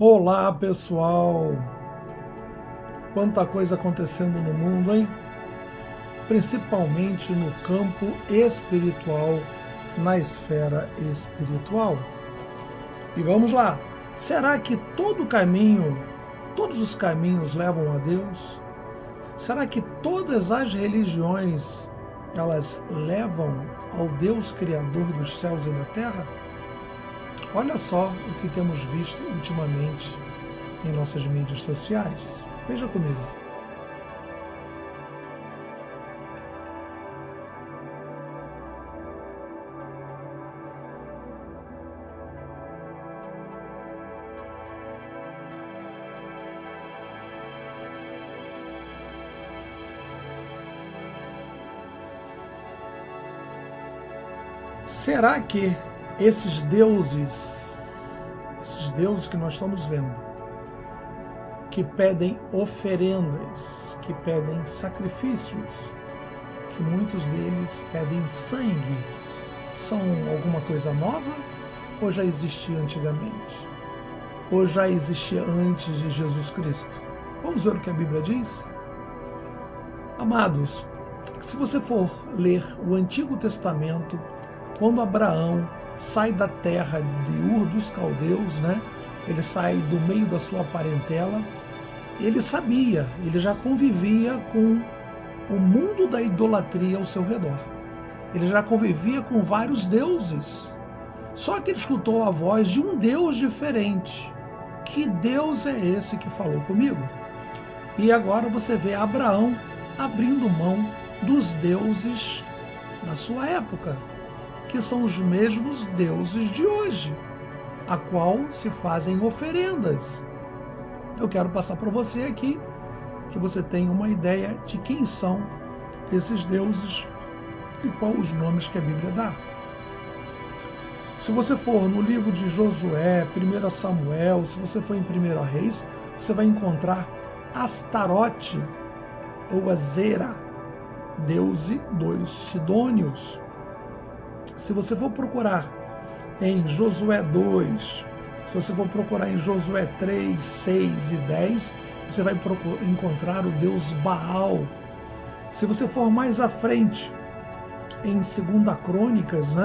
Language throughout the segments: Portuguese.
Olá, pessoal! Quanta coisa acontecendo no mundo, hein? Principalmente no campo espiritual, na esfera espiritual. E vamos lá! Será que todos os caminhos levam a Deus? Será que todas as religiões, elas levam ao Deus Criador dos céus e da terra? Olha só o que temos visto ultimamente em nossas mídias sociais. Veja comigo. Será que esses deuses que nós estamos vendo, que pedem oferendas, que pedem sacrifícios, que muitos deles pedem sangue, são alguma coisa nova ou já existia antigamente? Ou já existia antes de Jesus Cristo? Vamos ver o que a Bíblia diz? Amados, se você for ler o Antigo Testamento, quando Abraão sai da terra de Ur dos Caldeus, ele sai do meio da sua parentela, ele sabia, ele já convivia com o mundo da idolatria ao seu redor. Ele já convivia com vários deuses. Só que ele escutou a voz de um Deus diferente. Que Deus é esse que falou comigo? E agora você vê Abraão abrindo mão dos deuses da sua época, que são os mesmos deuses de hoje, a qual se fazem oferendas. Eu quero passar para você aqui, que você tenha uma ideia de quem são esses deuses e quais os nomes que a Bíblia dá. Se você for no livro de Josué, 1 Samuel, se você for em 1 Reis, você vai encontrar Astarote ou Azera, deus dos sidônios. Se você for procurar em Josué 2, se você for procurar em Josué 3, 6 e 10, você vai encontrar o deus Baal. Se você for mais à frente, em 2 Crônicas,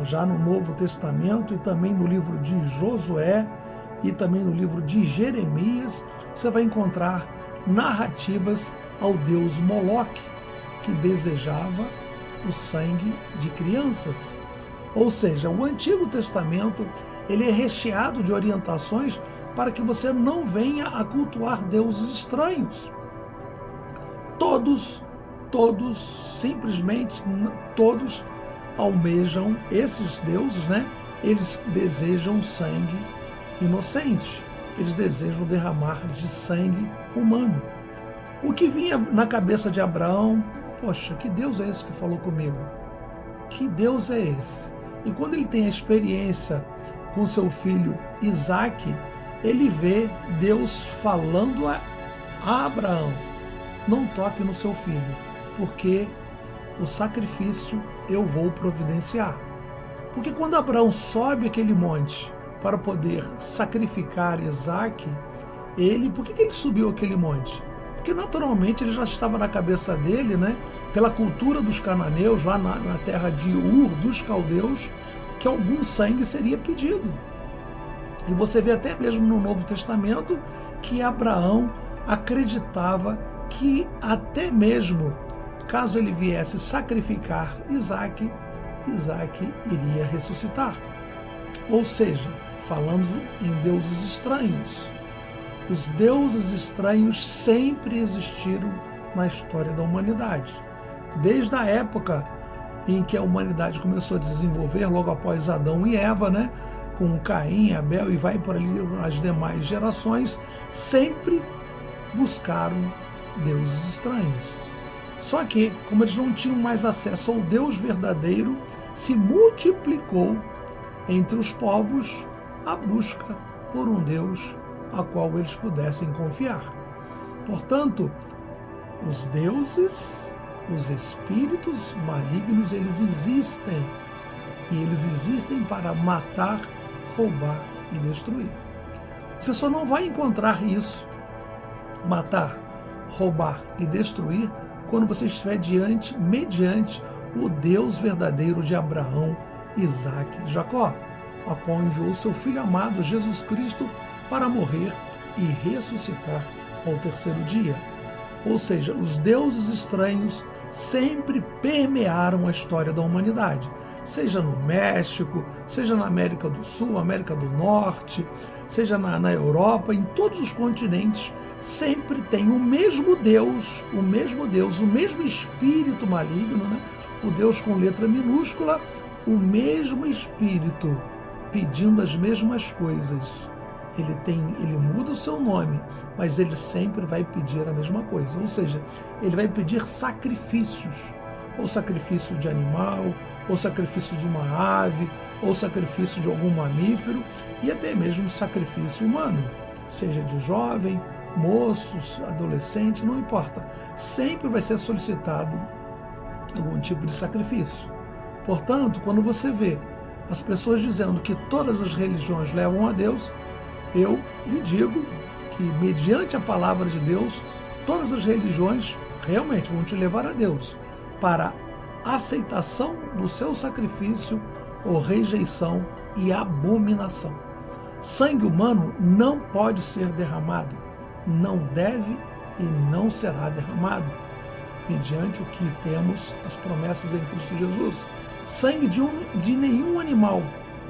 já no Novo Testamento, e também no livro de Josué, e também no livro de Jeremias, você vai encontrar narrativas ao deus Moloque, que desejava o sangue de crianças. Ou seja, o Antigo Testamento ele é recheado de orientações para que você não venha a cultuar deuses estranhos. Todos, simplesmente todos almejam esses deuses, eles desejam sangue inocente, eles desejam derramar de sangue humano. O que vinha na cabeça de Abraão: poxa, que Deus é esse que falou comigo? Que Deus é esse? E quando ele tem a experiência com seu filho Isaque, ele vê Deus falando a Abraão: não toque no seu filho, porque o sacrifício eu vou providenciar. Porque quando Abraão sobe aquele monte para poder sacrificar Isaque, por que ele subiu aquele monte? Porque naturalmente ele já estava na cabeça dele, pela cultura dos cananeus, lá na terra de Ur dos Caldeus, que algum sangue seria pedido. E você vê até mesmo no Novo Testamento que Abraão acreditava que até mesmo caso ele viesse sacrificar Isaque iria ressuscitar. Ou seja, falando em deuses estranhos. Os deuses estranhos sempre existiram na história da humanidade. Desde a época em que a humanidade começou a desenvolver, logo após Adão e Eva, com Caim, Abel e vai por ali as demais gerações, sempre buscaram deuses estranhos. Só que, como eles não tinham mais acesso ao Deus verdadeiro, se multiplicou entre os povos a busca por um Deus a qual eles pudessem confiar. Portanto, os deuses, os espíritos malignos, eles existem. E eles existem para matar, roubar e destruir. Você só não vai encontrar isso, matar, roubar e destruir, quando você estiver mediante o Deus verdadeiro de Abraão, Isaque e Jacó, a qual enviou seu Filho amado Jesus Cristo para morrer e ressuscitar ao terceiro dia. Ou seja, os deuses estranhos sempre permearam a história da humanidade, seja no México, seja na América do Sul, América do Norte, seja na Europa, em todos os continentes, sempre tem o mesmo Deus, o mesmo espírito maligno, né? O Deus com letra minúscula, o mesmo espírito pedindo as mesmas coisas. Ele muda o seu nome, mas ele sempre vai pedir a mesma coisa, ou seja, ele vai pedir sacrifícios, ou sacrifício de animal, ou sacrifício de uma ave, ou sacrifício de algum mamífero, e até mesmo sacrifício humano, seja de jovem, moços, adolescente, não importa, sempre vai ser solicitado algum tipo de sacrifício. Portanto, quando você vê as pessoas dizendo que todas as religiões levam a Deus, eu lhe digo que, mediante a palavra de Deus, todas as religiões realmente vão te levar a Deus para aceitação do seu sacrifício ou rejeição e abominação. Sangue humano não pode ser derramado, não deve e não será derramado, mediante o que temos as promessas em Cristo Jesus. Sangue de nenhum animal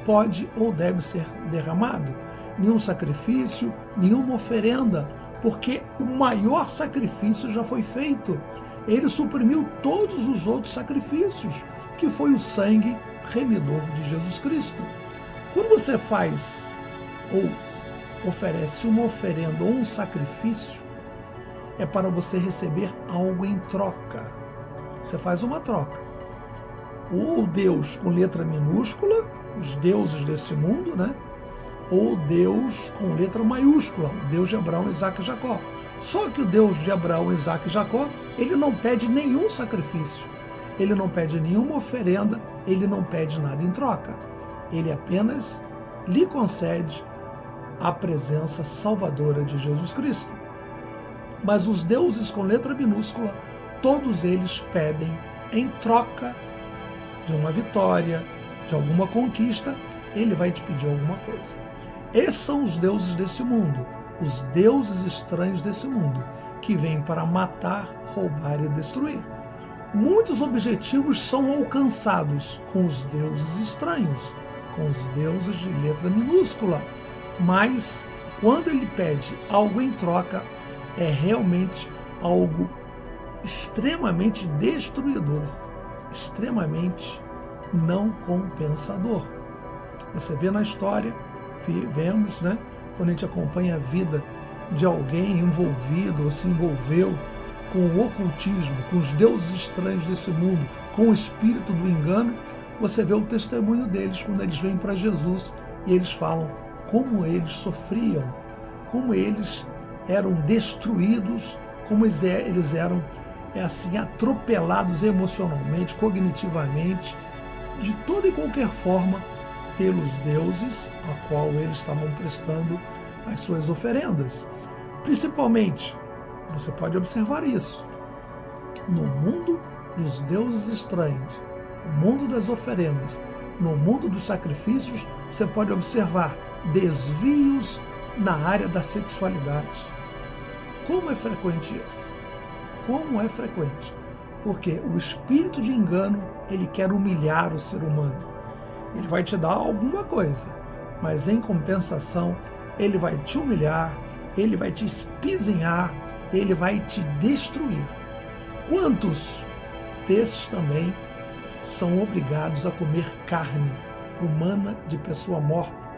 pode ou deve ser derramado, nenhum sacrifício, nenhuma oferenda, porque o maior sacrifício já foi feito. Ele suprimiu todos os outros sacrifícios, que foi o sangue remidor de Jesus Cristo. Quando você faz ou oferece uma oferenda ou um sacrifício, é para você receber algo em troca. Você faz uma troca. Ou Deus com letra minúscula, os deuses desse mundo, né? Ou Deus com letra maiúscula, o Deus de Abraão, Isaque e Jacó. Só que o Deus de Abraão, Isaque e Jacó, ele não pede nenhum sacrifício, ele não pede nenhuma oferenda, ele não pede nada em troca. Ele apenas lhe concede a presença salvadora de Jesus Cristo. Mas os deuses com letra minúscula, todos eles pedem em troca de uma vitória, de alguma conquista, ele vai te pedir alguma coisa. Esses são os deuses desse mundo, os deuses estranhos desse mundo, que vêm para matar, roubar e destruir. Muitos objetivos são alcançados com os deuses estranhos, com os deuses de letra minúscula, mas quando ele pede algo em troca, é realmente algo extremamente destruidor, extremamente não compensador. Você vê na história, vemos, né, quando a gente acompanha a vida de alguém envolvido ou se envolveu com o ocultismo, com os deuses estranhos desse mundo, com o espírito do engano, você vê o testemunho deles quando eles vêm para Jesus e eles falam como eles sofriam, como eles eram destruídos, como eles eram assim, atropelados emocionalmente, cognitivamente, de toda e qualquer forma, pelos deuses a qual eles estavam prestando as suas oferendas. Principalmente, você pode observar isso, no mundo dos deuses estranhos, no mundo das oferendas, no mundo dos sacrifícios, você pode observar desvios na área da sexualidade. Como é frequente isso? Como é frequente? Porque o espírito de engano, ele quer humilhar o ser humano. Ele vai te dar alguma coisa, mas em compensação, ele vai te humilhar, ele vai te espizinhar, ele vai te destruir. Quantos desses também são obrigados a comer carne humana de pessoa morta?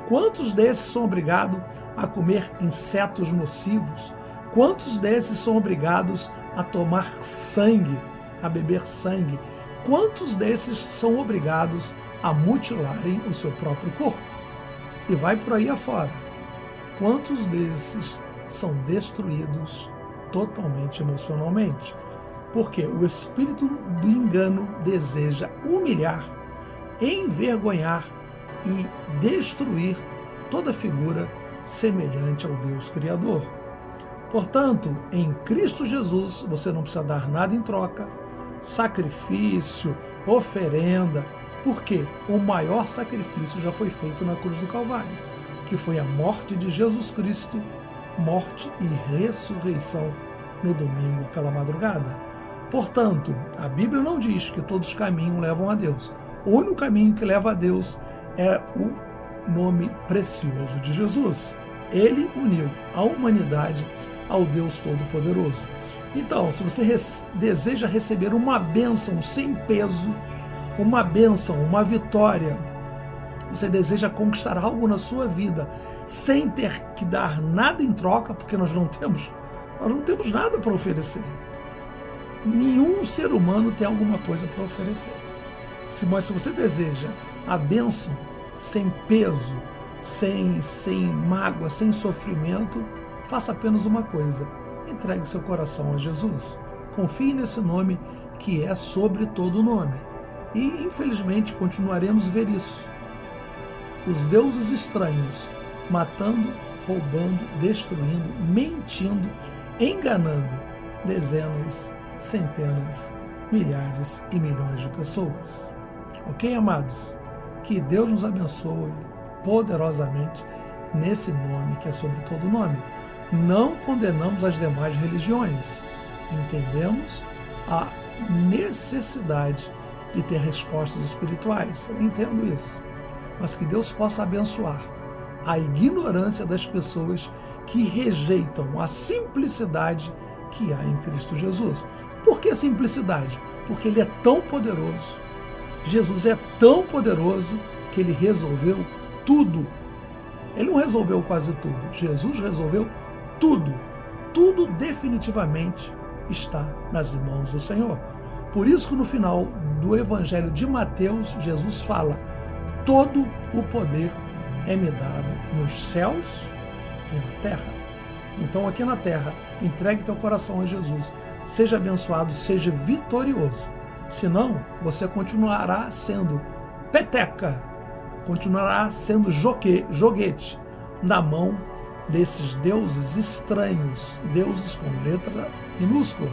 Quantos desses são obrigados a comer insetos nocivos? Quantos desses são obrigados a tomar sangue, a beber sangue? Quantos desses são obrigados a mutilarem o seu próprio corpo? E vai por aí afora. Quantos desses são destruídos totalmente emocionalmente? Porque o espírito do engano deseja humilhar, envergonhar e destruir toda figura semelhante ao Deus Criador. Portanto, em Cristo Jesus, você não precisa dar nada em troca, sacrifício, oferenda, porque o maior sacrifício já foi feito na cruz do Calvário, que foi a morte de Jesus Cristo, morte e ressurreição no domingo pela madrugada. Portanto, a Bíblia não diz que todos os caminhos levam a Deus. O único caminho que leva a Deus é o nome precioso de Jesus. Ele uniu a humanidade ao Deus Todo-Poderoso. Então, se você deseja receber uma bênção sem peso, uma bênção, uma vitória, você deseja conquistar algo na sua vida sem ter que dar nada em troca, porque nós não temos nada para oferecer. Nenhum ser humano tem alguma coisa para oferecer. Mas se você deseja a bênção sem peso, sem mágoa, sem sofrimento, faça apenas uma coisa: entregue seu coração a Jesus. Confie nesse nome que é sobre todo nome. E, infelizmente, continuaremos a ver isso. Os deuses estranhos matando, roubando, destruindo, mentindo, enganando dezenas, centenas, milhares e milhões de pessoas. Ok, amados? Que Deus nos abençoe poderosamente nesse nome que é sobre todo nome. Não condenamos as demais religiões. Entendemos a necessidade de ter respostas espirituais. Eu entendo isso. Mas que Deus possa abençoar a ignorância das pessoas que rejeitam a simplicidade que há em Cristo Jesus. Por que simplicidade? Porque Ele é tão poderoso. Jesus é tão poderoso que Ele resolveu tudo. Ele não resolveu quase tudo. Jesus resolveu tudo. Tudo definitivamente está nas mãos do Senhor. Por isso que no final do Evangelho de Mateus, Jesus fala: todo o poder é me dado nos céus e na terra. Então aqui na terra, entregue teu coração a Jesus. Seja abençoado, seja vitorioso. Senão, você continuará sendo peteca, continuará sendo joguete na mão desses deuses estranhos, deuses com letra minúscula,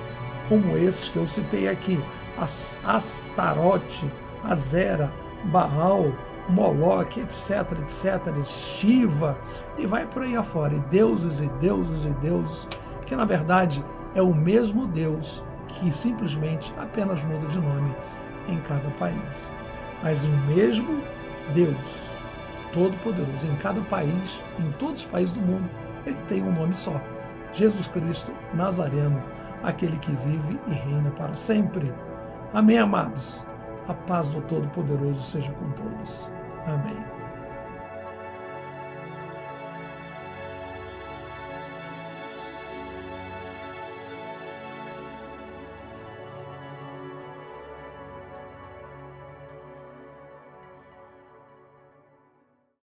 como esses que eu citei aqui: Astarote, Azera, Baal, Moloque, etc, Shiva, e vai por aí afora, e deuses, que na verdade é o mesmo Deus, que simplesmente apenas muda de nome em cada país. Mas o mesmo Deus, Todo-Poderoso, em cada país, em todos os países do mundo, Ele tem um nome só: Jesus Cristo Nazareno, aquele que vive e reina para sempre. Amém, amados? A paz do Todo-Poderoso seja com todos. Amém.